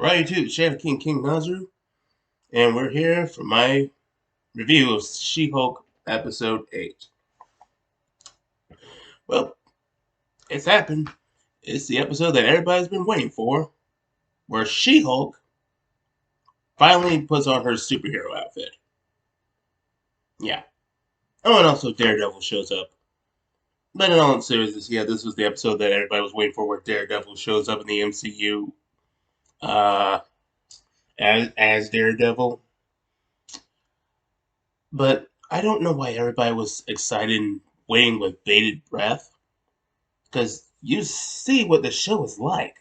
Right, too, Shadow King Nazru, and we're here for my review of She-Hulk episode 8. Well, it's happened. It's the episode that everybody's been waiting for, where She-Hulk finally puts on her superhero outfit. Yeah. Oh, and also Daredevil shows up. But in all seriousness, yeah, this was the episode that everybody was waiting for, where Daredevil shows up in the MCU uh, as Daredevil. But I don't know why everybody was excited and waiting with bated breath. Because you see what the show is like.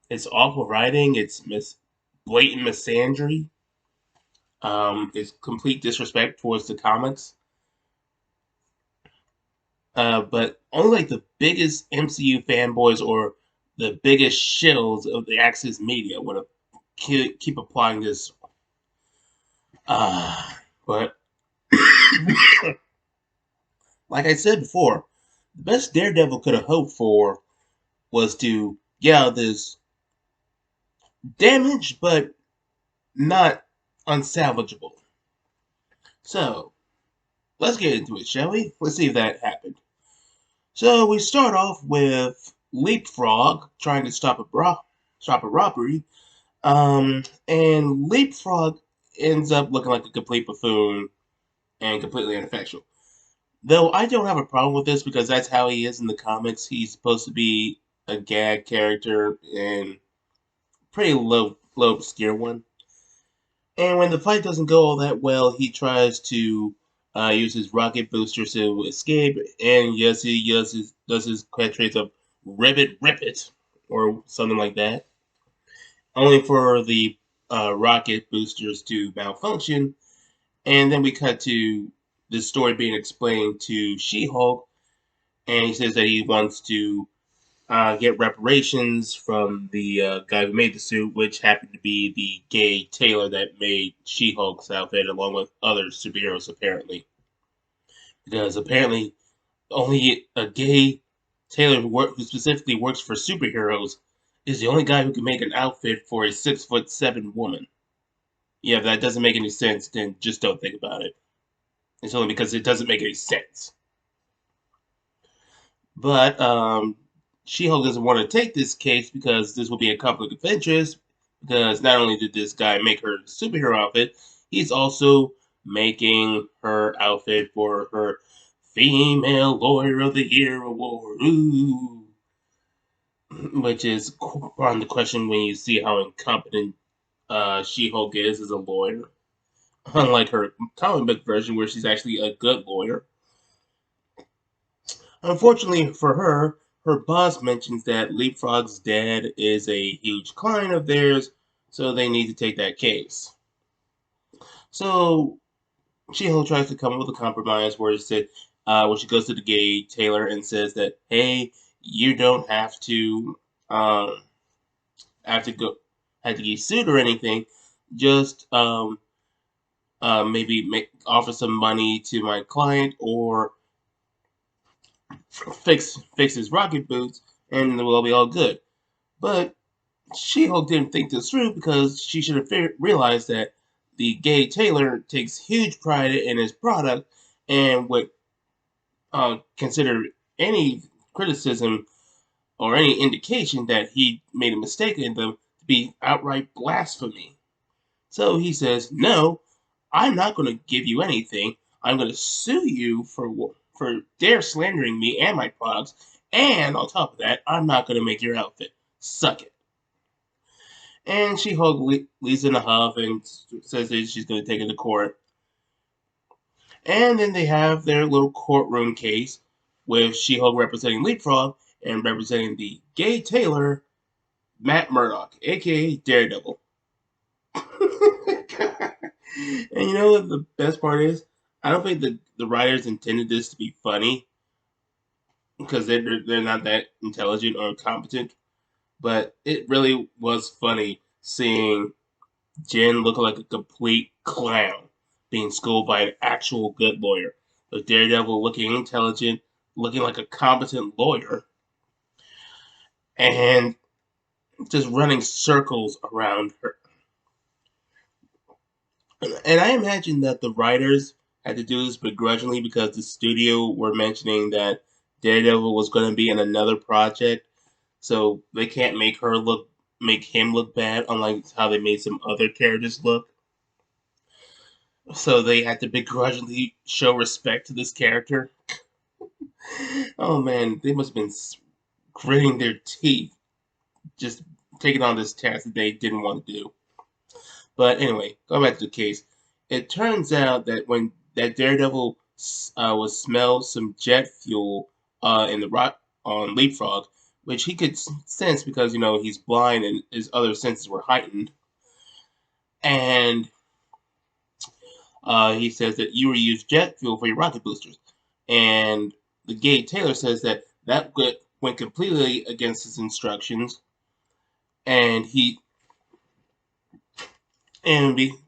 It's awful writing. It's blatant misandry. It's complete disrespect towards the comics. But only like the biggest MCU fanboys or the biggest shills of the Axis media would have keep applying this. But like I said before, the best Daredevil could have hoped for was to get out this damage, but not unsalvageable. So, let's get into it, shall we? Let's see if that happened. So we start off with LeapFrog trying to stop a robbery, and LeapFrog ends up looking like a complete buffoon and completely ineffectual. Though I don't have a problem with this because that's how he is in the comics. He's supposed to be a gag character and pretty low obscure one. And when the fight doesn't go all that well, he tries to use his rocket booster to escape. And yes, he does his catchphrase of "Ribbit, rip it," or something like that. Only for the rocket boosters to malfunction. And then we cut to the story being explained to She-Hulk, and he says that he wants to get reparations from the guy who made the suit, which happened to be the gay tailor that made She-Hulk's outfit, along with other superheroes, apparently. Because apparently, only a gay tailor who specifically works for superheroes is the only guy who can make an outfit for a 6'7" woman. Yeah, if that doesn't make any sense, then just don't think about it. It's only because it doesn't make any sense. But She-Hulk doesn't want to take this case because this will be a conflict of interest. Because not only did this guy make her superhero outfit, he's also making her outfit for her Female Lawyer of the Year award. Ooh. Which is on the question when you see how incompetent She-Hulk is as a lawyer. Unlike her comic book version, where she's actually a good lawyer. Unfortunately for her, her boss mentions that LeapFrog's dad is a huge client of theirs, so they need to take that case. So She-Hulk tries to come up with a compromise where she goes to the gay tailor and says that, hey, you don't um, have to have to get sued or anything. Just maybe offer some money to my client or fix his rocket boots, and we'll be all good. But She-Hulk didn't think this through because she should have realized that the gay tailor takes huge pride in his product and would consider any criticism or any indication that he made a mistake in them to be outright blasphemy. So he says, "No, I'm not going to give you anything. I'm going to sue you for dare slandering me and my products. And on top of that, I'm not going to make your outfit. Suck it." And She-Hulk leaves in a huff and says that she's going to take it to court. And then they have their little courtroom case with She-Hulk representing LeapFrog and representing the gay tailor, Matt Murdock, aka Daredevil. And you know what the best part is? I don't think the writers intended this to be funny because they're not that intelligent or competent, but it really was funny seeing Jen looking like a complete clown being schooled by an actual good lawyer. With Daredevil looking intelligent, looking like a competent lawyer, and just running circles around her. And I imagine that the writers had to do this begrudgingly because the studio were mentioning that Daredevil was going to be in another project, so they can't make him look bad, unlike how they made some other characters look. So they had to begrudgingly show respect to this character. Oh man, they must have been gritting their teeth just taking on this task that they didn't want to do. But anyway, going back to the case, it turns out that when that Daredevil was smelled some jet fuel in the rock on LeapFrog, which he could sense because he's blind and his other senses were heightened, and he says that you reuse jet fuel for your rocket boosters, and the Gay Taylor says that went completely against his instructions, and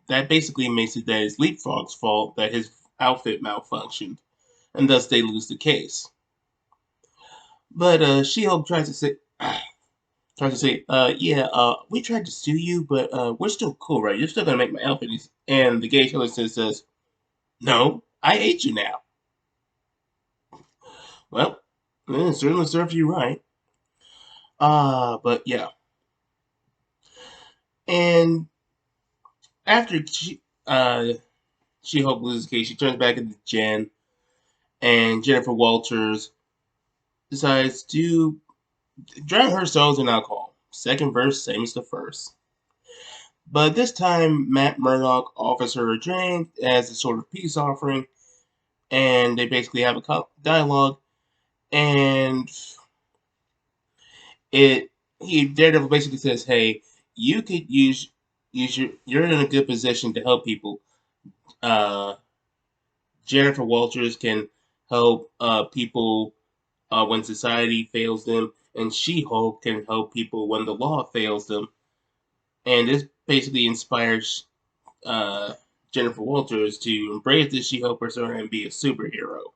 that basically makes it that it's LeapFrog's fault that his outfit malfunctioned, and thus they lose the case. But She-Hulk yeah, we tried to sue you, but we're still cool, right? You're still gonna make my outfit. And the Gay Taylor says, no, I hate you now. Well, it certainly serves you right. But yeah. And after She-Hulk loses the case, she turns back into Jen, and Jennifer Walters decides to drown her sorrows in alcohol. Second verse, same as the first. But this time, Matt Murdock offers her a drink as a sort of peace offering, and they basically have a dialogue. And Daredevil basically says, "Hey, you could you're in a good position to help people. Uh, Jennifer Walters can help people when society fails them, and She-Hulk can help people when the law fails them." And this basically inspires uh, Jennifer Walters to embrace the She-Hulk persona and be a superhero.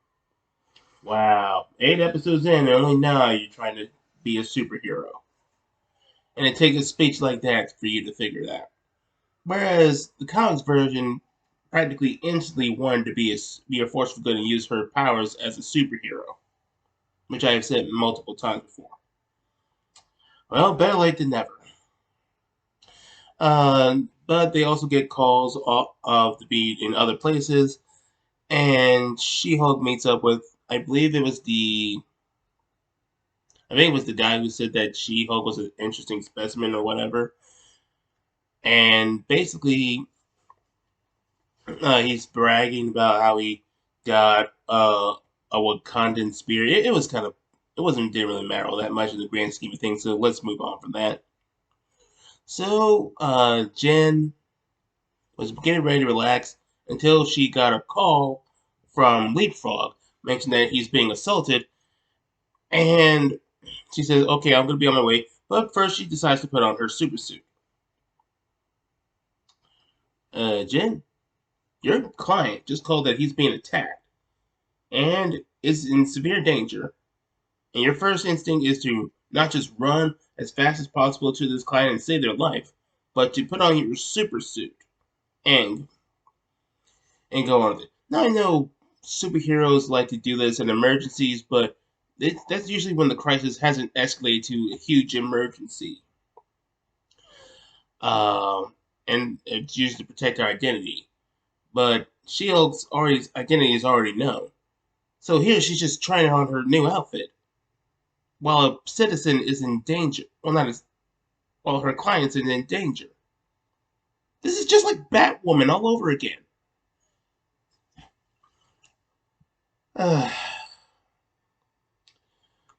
Wow, 8 episodes in, and only now you're trying to be a superhero. And it takes a speech like that for you to figure that. Whereas the comics version practically instantly wanted to be a force for good and use her powers as a superhero, which I have said multiple times before. Well, better late than never. But they also get calls of to be in other places, and She-Hulk meets up with, I think it was the guy who said that She-Hulk was an interesting specimen or whatever, and basically he's bragging about how he got a Wakandan spear. It was didn't really matter all that much in the grand scheme of things. So let's move on from that. So Jen was getting ready to relax until she got a call from LeapFrog mentioning that he's being assaulted, and she says, "Okay, I'm going to be on my way." But first, she decides to put on her super suit. Jen, your client just called that he's being attacked and is in severe danger. And your first instinct is to not just run as fast as possible to this client and save their life, but to put on your super suit and go on with it. Now I know superheroes like to do this in emergencies, but that's usually when the crisis hasn't escalated to a huge emergency. And it's used to protect our identity. But Shield's identity is already known. So here she's just trying on her new outfit while a citizen is in danger. Well, not as while her client's is in danger. This is just like Batwoman all over again.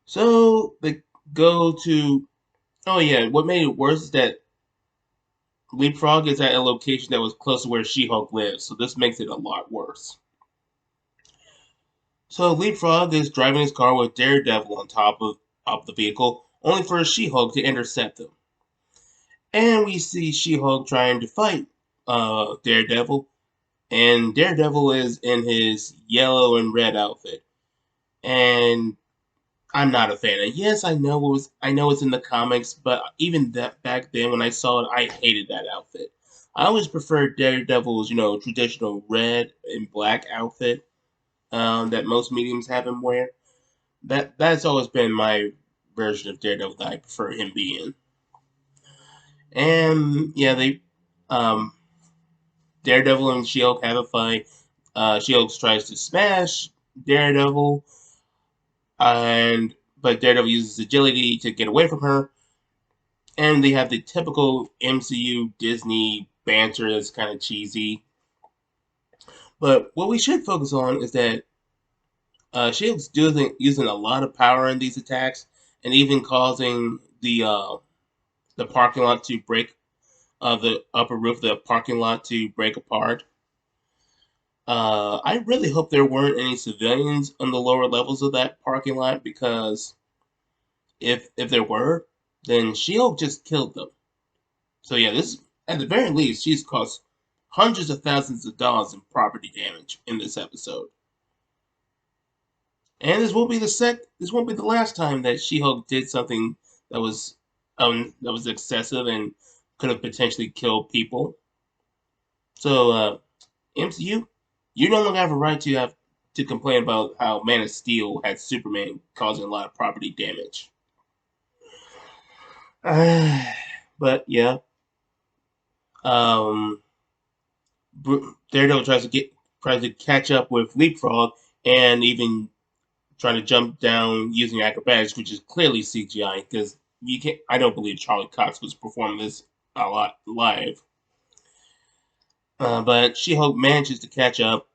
So they go to. Oh yeah, what made it worse is that LeapFrog is at a location that was close to where She-Hulk lives, so this makes it a lot worse. So LeapFrog is driving his car with Daredevil on top of the vehicle, only for She-Hulk to intercept him. And we see She-Hulk trying to fight Daredevil, and Daredevil is in his yellow and red outfit. And I'm not a fan. And yes, I know it's in the comics, but even that back then when I saw it, I hated that outfit. I always preferred Daredevil's, traditional red and black outfit that most mediums have him wear. That's always been my version of Daredevil that I prefer him being. And yeah, they um, Daredevil and SheHulk have a fight. SheHulk tries to smash Daredevil, and but Daredevil uses agility to get away from her. And they have the typical MCU Disney banter that's kind of cheesy. But what we should focus on is that SHIELD's using a lot of power in these attacks, and even causing the parking lot to break, the upper roof of the parking lot to break apart. I really hope there weren't any civilians on the lower levels of that parking lot, because if there were, then Shield just killed them. So yeah, this at the very least, she's caused hundreds of thousands of dollars in property damage in this episode. And this won't be the last time that She-Hulk did something that was excessive and could have potentially killed people. So MCU, you no longer have a right to have to complain about how Man of Steel had Superman causing a lot of property damage. But yeah, um, Daredevil tries to catch up with LeapFrog, and even trying to jump down using acrobatics, which is clearly CGI, because you can't. I don't believe Charlie Cox was performing this a lot live. But She-Hulk manages to catch up,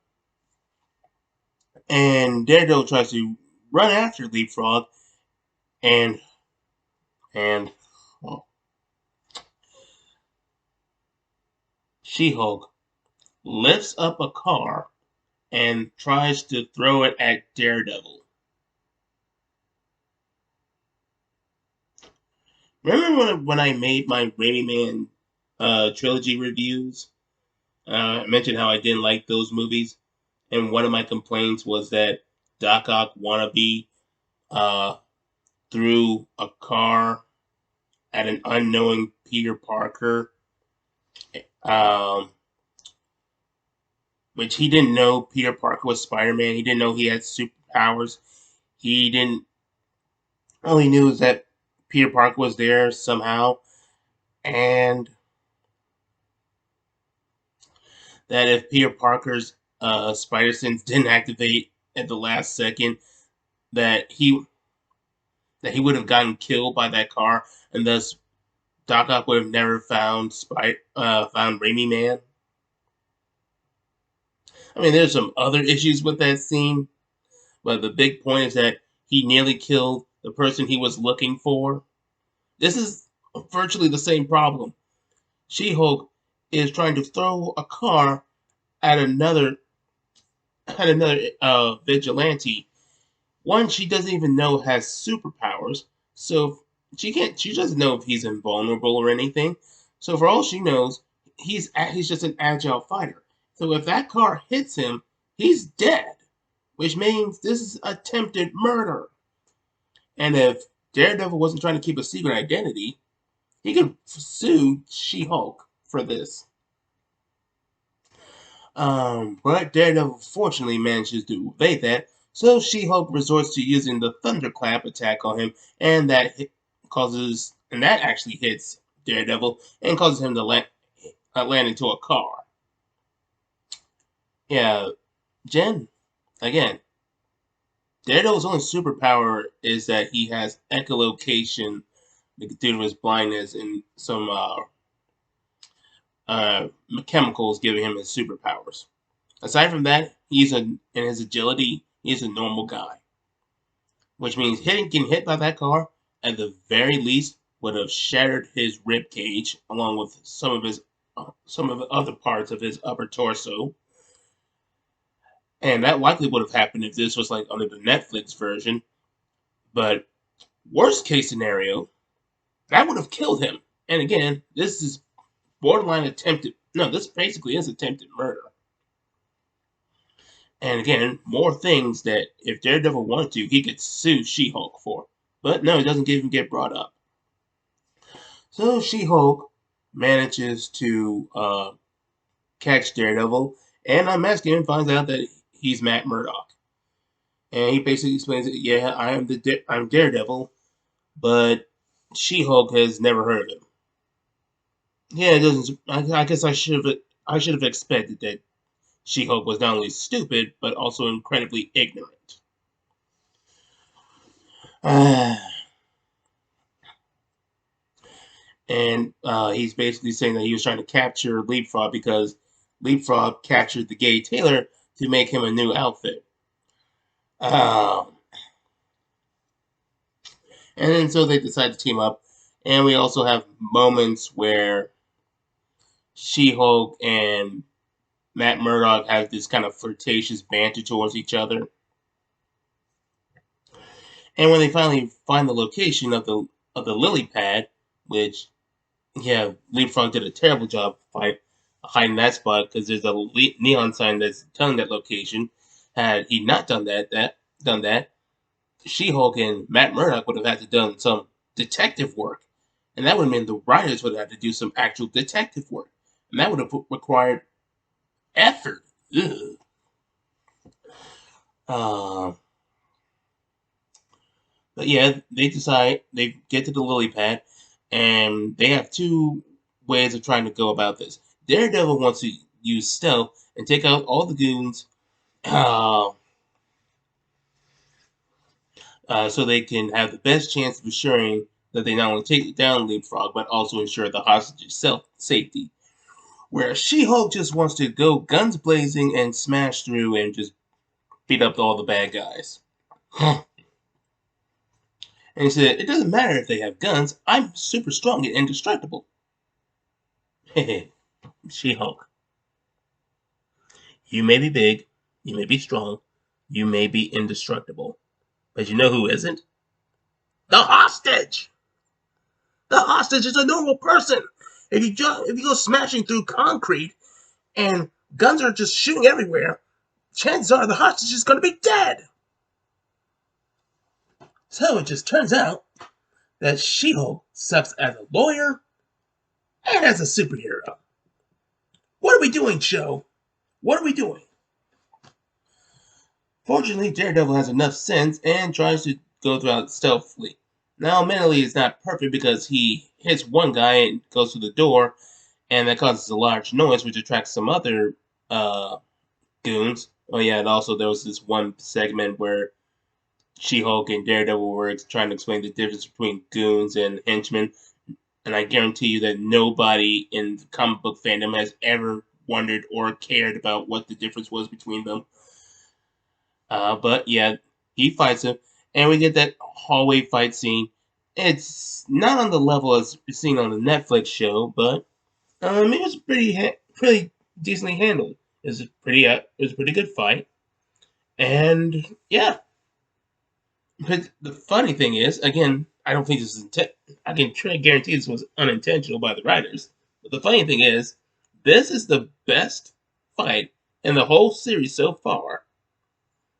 and Daredevil tries to run after LeapFrog, and and well, She-Hulk lifts up a car and tries to throw it at Daredevil. Remember when I made my Raimi Man trilogy reviews? I mentioned how I didn't like those movies, and one of my complaints was that Doc Ock wannabe uh, threw a car at an unknowing Peter Parker, um, which he didn't know Peter Parker was Spider-Man. He didn't know he had superpowers. He didn't. All he knew is that Peter Parker was there somehow, and that if Peter Parker's Spider Sense didn't activate at the last second, that he would have gotten killed by that car, and thus Doc Ock would have never found Raimi Man. I mean, there's some other issues with that scene, but the big point is that he nearly killed the person he was looking for. This is virtually the same problem. She-Hulk is trying to throw a car at another vigilante. One she doesn't even know has superpowers, so she doesn't know if he's invulnerable or anything. So for all she knows, he's just an agile fighter. So if that car hits him, he's dead, which means this is attempted murder. And if Daredevil wasn't trying to keep a secret identity, he could sue She-Hulk for this. But Daredevil fortunately manages to evade that, so She-Hulk resorts to using the Thunderclap attack on him, and that actually hits Daredevil and causes him to land into a car. Yeah, Jen, again, Daredevil's only superpower is that he has echolocation due to his blindness and some chemicals giving him his superpowers. Aside from that, in his agility, he's a normal guy. Which means getting hit by that car, at the very least, would have shattered his rib cage, along with some of the other parts of his upper torso. And that likely would have happened if this was like under the Netflix version. But worst case scenario, that would have killed him. And again, this is borderline attempted. No, this basically is attempted murder. And again, more things that if Daredevil wanted to, he could sue She-Hulk for. But no, it doesn't even get brought up. So She-Hulk manages to catch Daredevil and unmask him and finds out that he's Matt Murdock. And he basically explains that, yeah, I'm Daredevil, but She-Hulk has never heard of him. Yeah, it doesn't. I guess I should have expected that She-Hulk was not only stupid but also incredibly ignorant. And he's basically saying that he was trying to capture LeapFrog because LeapFrog captured the gay tailor to make him a new outfit. Um, and then so they decide to team up, and we also have moments where She-Hulk and Matt Murdock have this kind of flirtatious banter towards each other. And when they finally find the location of the lily pad, which yeah, LeapFrog did a terrible job hiding that spot because there's a neon sign that's telling that location. Had he not done that, She-Hulk and Matt Murdock would have had to done some detective work, and that would mean the writers would have had to do some actual detective work, and that would have required effort. Ugh. Uh, but yeah, they get to the lily pad, and they have two ways of trying to go about this. Daredevil wants to use stealth and take out all the goons, uh, so they can have the best chance of ensuring that they not only take down LeapFrog, but also ensure the hostage's safety. Whereas She-Hulk just wants to go guns blazing and smash through and just beat up all the bad guys. And he said, "It doesn't matter if they have guns. I'm super strong and indestructible." She-Hulk. You may be big, you may be strong, you may be indestructible, but you know who isn't? The hostage! The hostage is a normal person. If you go smashing through concrete and guns are just shooting everywhere, chances are the hostage is going to be dead. So it just turns out that She-Hulk sucks as a lawyer and as a superhero. What are we doing, show? What are we doing? Fortunately, Daredevil has enough sense and tries to go throughout stealthily. Now, mentally, it's not perfect because he hits one guy and goes through the door, and that causes a large noise, which attracts some other goons. Oh yeah, and also there was this one segment where She-Hulk and Daredevil were trying to explain the difference between goons and henchmen, and I guarantee you that nobody in the comic book fandom has ever wondered or cared about what the difference was between them. But yeah, he fights him, and we get that hallway fight scene. It's not on the level as seen on the Netflix show, but it was pretty decently handled. It was a pretty good fight, and yeah. But the funny thing is, again, I don't think this is I can try to guarantee this was unintentional by the writers. But the funny thing is, this is the best fight in the whole series so far.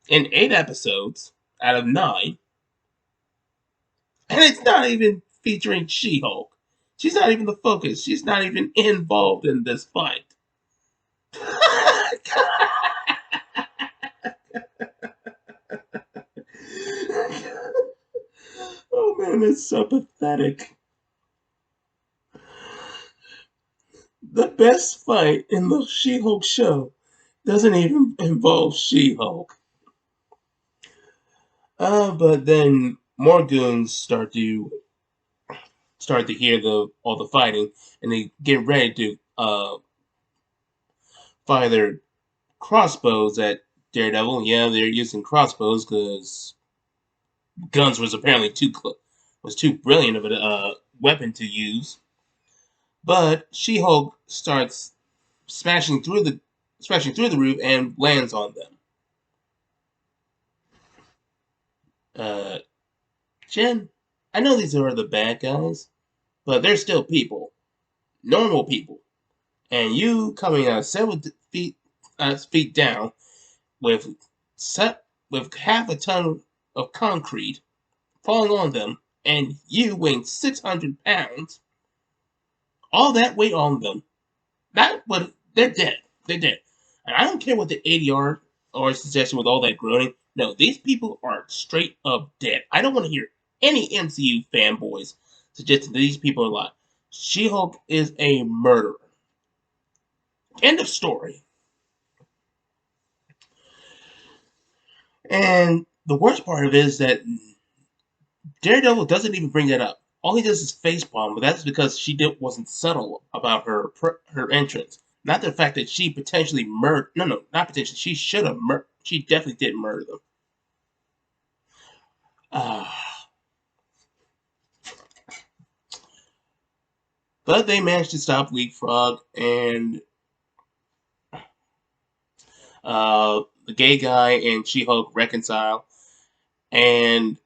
In 8 episodes out of 9, and it's not even featuring She-Hulk. She's not even the focus. She's not even involved in this fight. Oh man, it's so pathetic. The best fight in the She-Hulk show doesn't even involve She-Hulk. But then more goons start to hear all the fighting, and they get ready to fire their crossbows at Daredevil. Yeah, they're using crossbows because guns was too brilliant of a weapon to use. But She-Hulk starts smashing through the roof and lands on them. Uh, Jen, I know these are the bad guys, but they're still people, normal people, and you coming out feet down with with half a ton of concrete falling on them, and you weighing 600 pounds, all that weight on them, that would they're dead. They're dead. And I don't care what the ADR or suggestion with all that groaning. No, these people are straight up dead. I don't want to hear any MCU fanboys suggesting that these people are alive. She-Hulk is a murderer. End of story. And the worst part of it is that Daredevil doesn't even bring that up. All he does is facepalm, but that's because wasn't subtle about her entrance. Not the fact that she potentially murdered. No, not potentially. She should have murdered. She definitely did murder them. But they managed to stop LeapFrog, and the gay guy and She-Hulk reconcile, and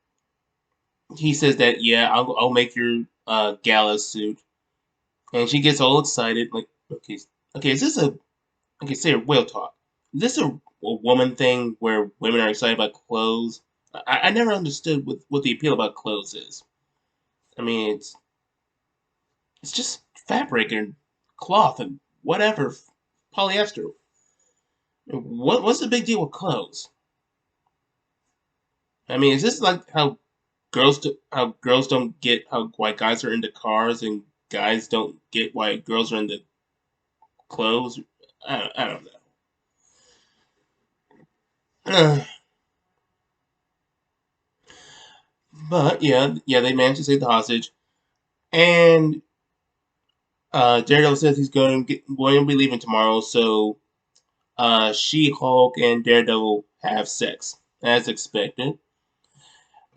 he says that, yeah, I'll make your gala suit, and she gets all excited, like, okay, is this a okay? Say real talk. Is this a woman thing where women are excited about clothes? I never understood what the appeal about clothes is. I mean, it's just fabric and cloth and whatever, polyester. What's the big deal with clothes? I mean, is this like how girls don't get how why guys are into cars and guys don't get why girls are into clothes? I don't know. But yeah, they managed to save the hostage, and Daredevil says he's going to be leaving tomorrow, so She-Hulk and Daredevil have sex as expected.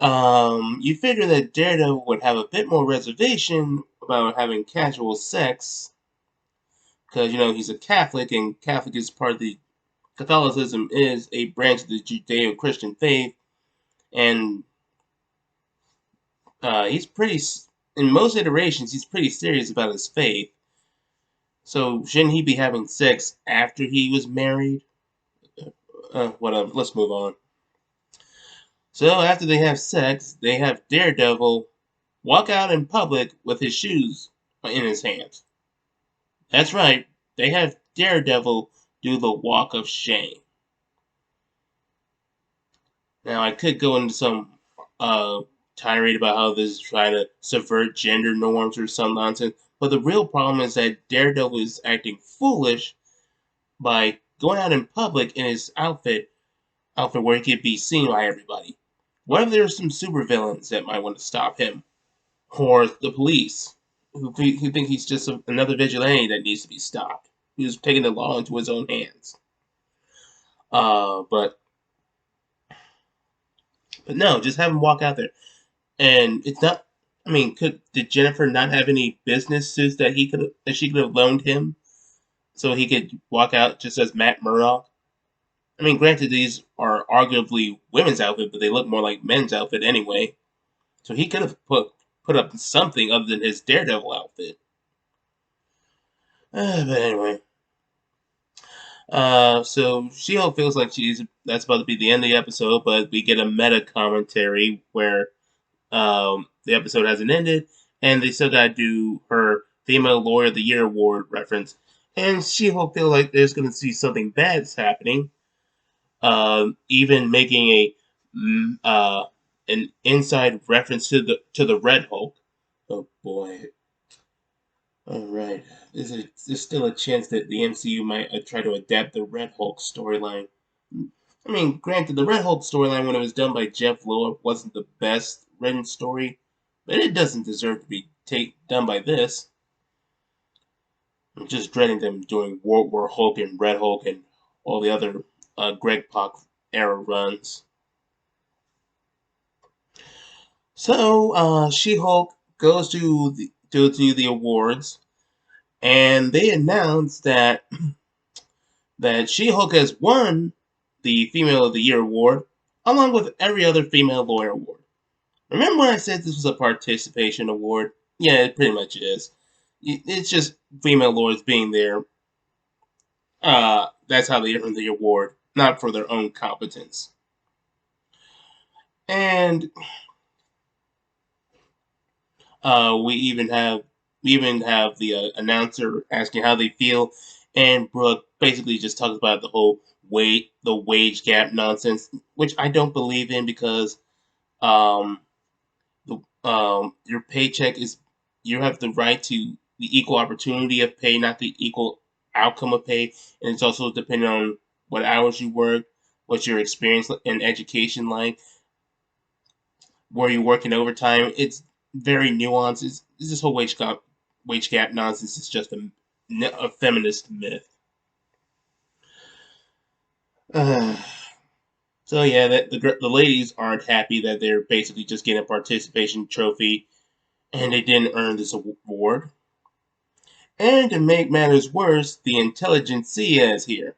You figure that Daredevil would have a bit more reservation about having casual sex because he's a Catholic, and Catholic is part of the Catholicism is a branch of the Judeo-Christian faith, and he's pretty in most iterations he's pretty serious about his faith. So shouldn't he be having sex after he was married? Whatever. Let's move on. So after they have sex, they have Daredevil walk out in public with his shoes in his hands. That's right. They have Daredevil do the walk of shame. Now I could go into some tirade about how this is trying to subvert gender norms or some nonsense, but the real problem is that Daredevil is acting foolish by going out in public in his outfit where he could be seen by everybody. What if there's some supervillains that might want to stop him? Or the police, who think he's just another vigilante that needs to be stopped, who's taking the law into his own hands. But no, just have him walk out there. And it's not, I mean, did Jennifer not have any business suits that she could have loaned him so he could walk out just as Matt Murdock? I mean, granted, these are arguably women's outfits, but they look more like men's outfit anyway. So he could have put up something other than his Daredevil outfit. But anyway, so She-Hulk feels like that's about to be the end of the episode, but we get a meta commentary where the episode hasn't ended, and they still gotta do her Female Lawyer of the Year award reference. And She-Hulk feels like there's gonna see something bad's happening. Even making an inside reference to the Red Hulk. Oh boy. Alright. There's still a chance that the MCU might try to adapt the Red Hulk storyline. I mean, granted, the Red Hulk storyline, when it was done by Jeff Loeb, wasn't the best written story, but it doesn't deserve to be done by this. I'm just dreading them doing World War Hulk and Red Hulk and all the other Greg Pak era runs. So, She-Hulk goes to the awards, and they announce that She-Hulk has won the Female of the Year award, along with every other Female Lawyer award. Remember when I said this was a participation award? Yeah, it pretty much is. It's just female lawyers being there. That's how they earn the award. not for their own competence. And we even have the announcer asking how they feel, and Brooke basically just talks about the wage gap nonsense, which I don't believe in because um, your paycheck is you have the right to the equal opportunity of pay, not the equal outcome of pay, and it's also depending on what hours you work, what's your experience and education like, where you're working overtime. It's very nuanced. It's this whole wage gap nonsense is just a feminist myth. Uh, so yeah, the ladies aren't happy that they're basically just getting a participation trophy and they didn't earn this award. And to make matters worse, the Intelligentsia is here.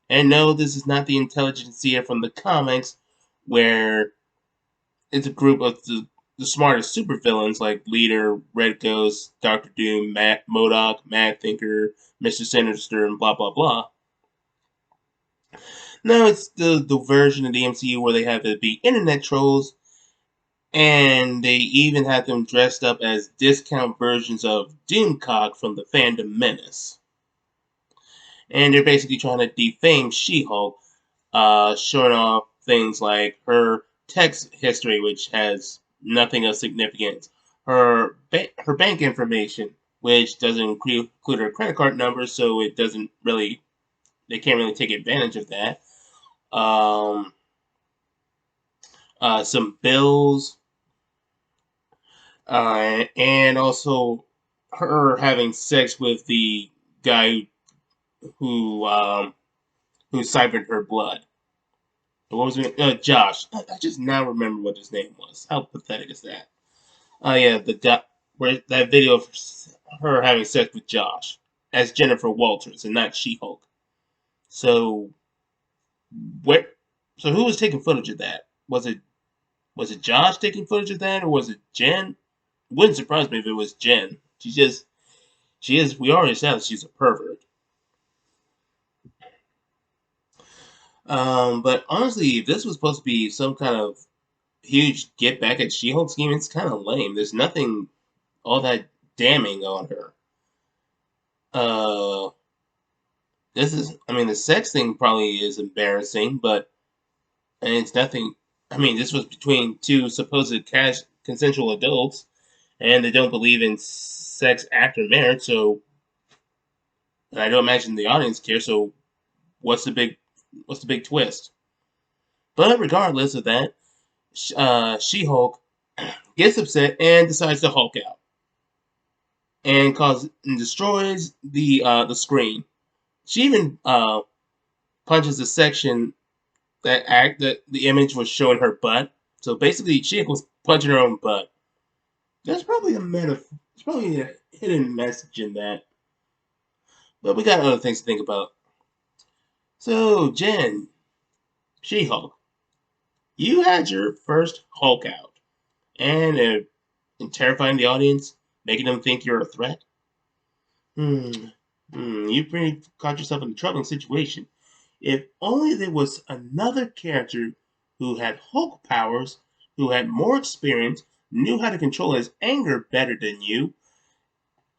And no, this is not the Intelligentsia from the comics, where it's a group of the smartest supervillains like Leader, Red Ghost, Doctor Doom, MODOK, Mad Thinker, Mr. Sinister, and blah blah blah. No, it's the version of the MCU where they have to be internet trolls, and they even have them dressed up as discount versions of Doomcock from the Fandom Menace. And they're basically trying to defame She-Hulk, showing off things like her text history, which has nothing of significance, her bank information, which doesn't include her credit card number, so it doesn't really they can't really take advantage of that. Um, some bills, and also her having sex with the guy who siphoned her blood. What was it? Josh. I just now remember what his name was. How pathetic is that? Oh yeah, where that video of her having sex with Josh as Jennifer Walters and not She-Hulk. So where? So who was taking footage of that? Was it Josh taking footage of that, or was it Jen? It wouldn't surprise me if it was Jen. She is. We already established she's a pervert. But honestly, if this was supposed to be some kind of huge get back at She-Hulk scheme, it's kind of lame. There's nothing all that damning on her. Uh, I mean, the sex thing probably is embarrassing, but and it's nothing. I mean, this was between two supposed consensual adults, and they don't believe in sex after marriage. So, and I don't imagine the audience cares. So, what's the big, what's the big twist? But regardless of that, She-Hulk gets upset and decides to Hulk out and destroys the screen. She even punches a section that the image was showing her butt. So basically, she was punching her own butt. There's probably a metaphor. There's probably a hidden message in that. But we got other things to think about. So, Jen, She-Hulk, you had your first Hulk out, and terrifying the audience, making them think you're a threat. You pretty caught yourself in a troubling situation. If only there was another character who had Hulk powers, who had more experience, knew how to control his anger better than you,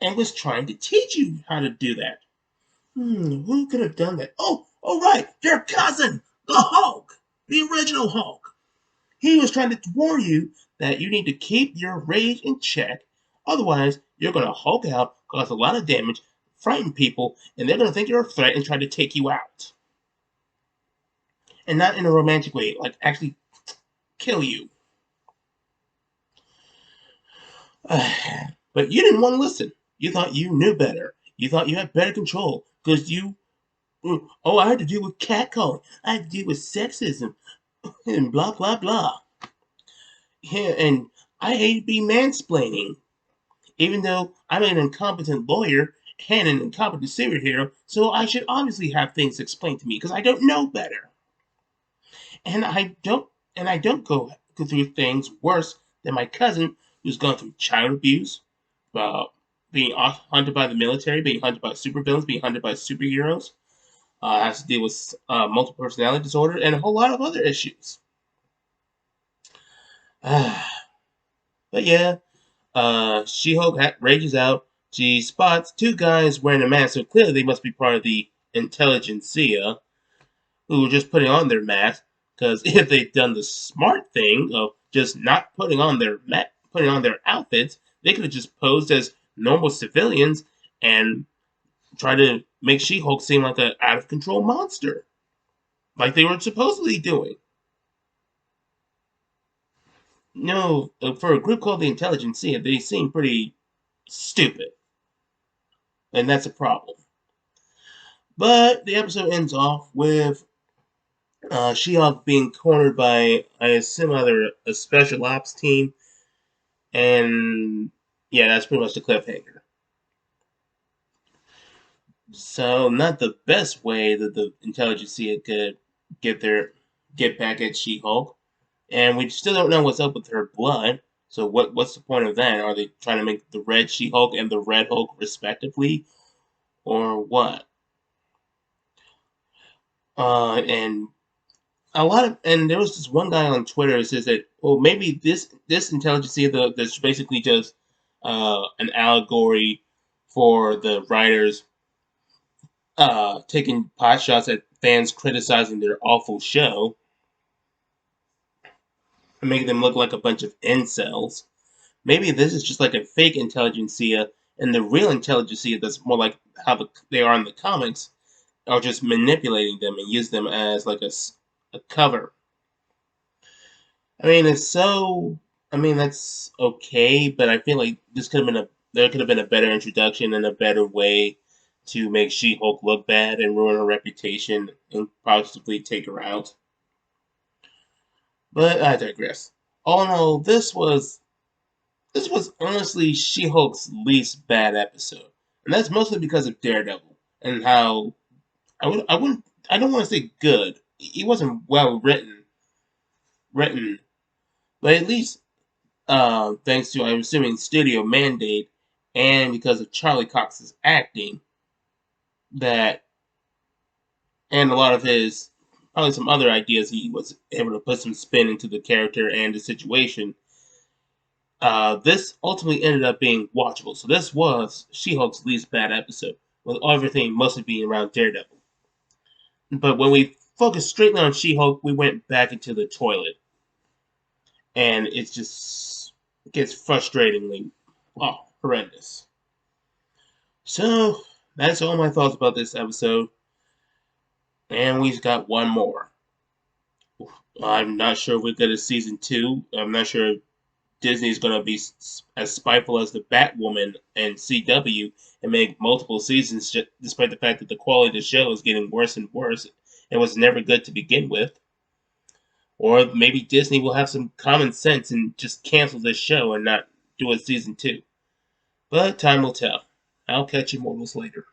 and was trying to teach you how to do that. Who could have done that? Oh, right, your cousin, the Hulk, the original Hulk. He was trying to warn you that you need to keep your rage in check, otherwise you're going to Hulk out, cause a lot of damage, frighten people, and they're going to think you're a threat and try to take you out. And not in a romantic way, like actually kill you. But you didn't want to listen. You thought you knew better. You thought you had better control because I had to deal with catcalling. I had to deal with sexism and blah, blah, blah. Yeah, and I hate to be mansplaining, even though I'm an incompetent lawyer and an incompetent superhero, so I should obviously have things explained to me because I don't know better. And I don't go through things worse than my cousin who's gone through child abuse, uh, being hunted by the military, being hunted by supervillains, being hunted by superheroes. Has to deal with multiple personality disorder and a whole lot of other issues. But yeah, She-Hulk rages out. She spots two guys wearing a mask, so clearly they must be part of the intelligentsia who were just putting on their mask. Because if they'd done the smart thing of just not putting on their outfits, they could have just posed as normal civilians and try to make She-Hulk seem like an out of control monster, like they were supposedly doing. No, for a group called the Intelligentsia, they seem pretty stupid, and that's a problem. But the episode ends off with She-Hulk being cornered by, I assume, either a special ops team, and yeah, that's pretty much the cliffhanger. So, not the best way that the Intelligentsia could get their get back at She-Hulk, and we still don't know what's up with her blood. So, what's the point of that? Are they trying to make the Red She-Hulk and the Red Hulk respectively, or what? And there was this one guy on Twitter who says that, well, maybe this Intelligentsia that's basically just an allegory for the writers taking pot shots at fans criticizing their awful show and making them look like a bunch of incels. Maybe this is just like a fake Intelligentsia, and the real Intelligentsia that's more like how they are in the comics are just manipulating them and use them as like a cover. I mean, it's so. I mean, that's okay, but I feel like there could have been a better introduction and a better way to make She-Hulk look bad and ruin her reputation and possibly take her out. But I digress. All in all, this was honestly She-Hulk's least bad episode, and that's mostly because of Daredevil and how I don't want to say good. He wasn't well written, but at least thanks to, I'm assuming, studio mandate and because of Charlie Cox's acting, that and a lot of his probably some other ideas, he was able to put some spin into the character and the situation. This ultimately ended up being watchable. So this was She-Hulk's least bad episode, with everything mostly being around Daredevil. But when we focused straightly on She-Hulk, we went back into the toilet, and it gets frustratingly horrendous. So that's all my thoughts about this episode, and we've got one more. I'm not sure if we're going to season 2. I'm not sure if Disney's going to be as spiteful as the Batwoman and CW and make multiple seasons, despite the fact that the quality of the show is getting worse and worse. It was never good to begin with. Or maybe Disney will have some common sense and just cancel this show and not do a season 2. But time will tell. I'll catch you mortals later.